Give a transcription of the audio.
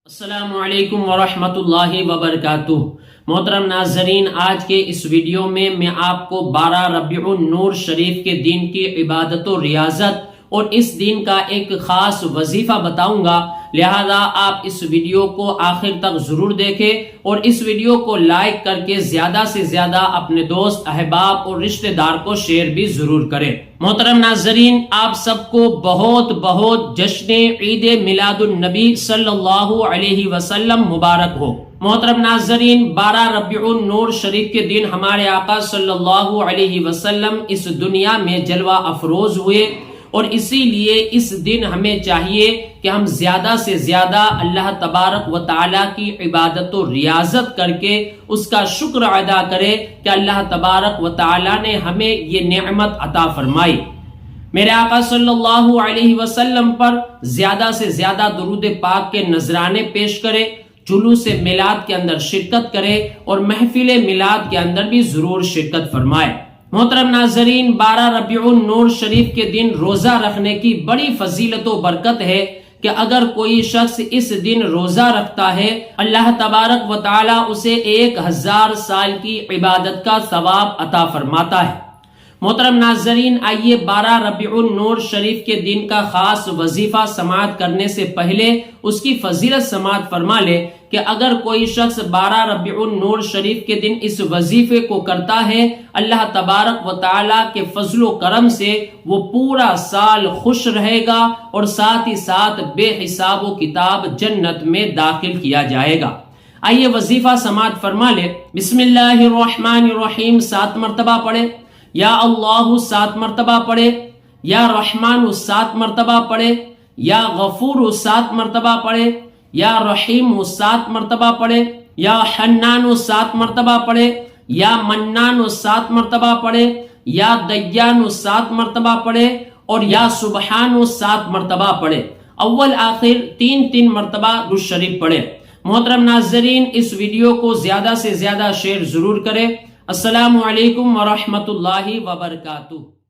السلام علیکم ورحمۃ اللہ وبرکاتہ۔ محترم ناظرین، آج کے اس ویڈیو میں آپ کو 12 ربیع النور شریف کے دن کی عبادت و ریاضت اور اس دن کا ایک خاص وظیفہ بتاؤں گا، لہذا آپ اس ویڈیو کو آخر تک ضرور دیکھیں اور اس ویڈیو کو لائک کر کے زیادہ سے زیادہ اپنے دوست احباب اور رشتہ دار کو شیئر بھی ضرور کریں۔ محترم ناظرین، آپ سب کو بہت بہت جشن عید میلاد النبی صلی اللہ علیہ وسلم مبارک ہو۔ محترم ناظرین، 12 ربیع النور شریف کے دن ہمارے آقا صلی اللہ علیہ وسلم اس دنیا میں جلوہ افروز ہوئے، اور اسی لیے اس دن ہمیں چاہیے کہ ہم زیادہ سے زیادہ اللہ تبارک و تعالیٰ کی عبادت و ریاضت کر کے اس کا شکر ادا کرے کہ اللہ تبارک و تعالیٰ نے ہمیں یہ نعمت عطا فرمائی۔ میرے آقا صلی اللہ علیہ وسلم پر زیادہ سے زیادہ درود پاک کے نذرانے پیش کرے، جلوس میلاد کے اندر شرکت کرے اور محفل میلاد کے اندر بھی ضرور شرکت فرمائے۔ محترم ناظرین، 12 ربیع النور شریف کے دن روزہ رکھنے کی بڑی فضیلت و برکت ہے کہ اگر کوئی شخص اس دن روزہ رکھتا ہے، اللہ تبارک و تعالی اسے 1000 سال کی عبادت کا ثواب عطا فرماتا ہے۔ محترم ناظرین، آئیے 12 ربیع النور شریف کے دن کا خاص وظیفہ سماعت کرنے سے پہلے اس کی فضیلت سماعت فرما لے کہ اگر کوئی شخص 12 ربیع النور شریف کے دن اس وظیفے کو کرتا ہے، اللہ تبارک و تعالیٰ کے فضل و کرم سے وہ پورا سال خوش رہے گا اور ساتھ ہی ساتھ بے حساب و کتاب جنت میں داخل کیا جائے گا۔ آئیے وظیفہ سماعت فرما لے۔ بسم اللہ الرحمن الرحیم 7 مرتبہ پڑھے، یا اللہ 7 مرتبہ پڑھے، یا رحمان 7 مرتبہ پڑھے، یا غفور 7 مرتبہ پڑھے، یا رحیم 7 مرتبہ پڑھے، یا حنان 7 مرتبہ پڑھے، یا منان 7 مرتبہ پڑھے، یا دیان 7 مرتبہ پڑھے اور یا سبحان 7 مرتبہ پڑھے۔ اول آخر 3 مرتبہ درود شریف پڑھے۔ محترم ناظرین، اس ویڈیو کو زیادہ سے زیادہ شیئر ضرور کریں۔ السلام علیکم ورحمۃ اللہ وبرکاتہ۔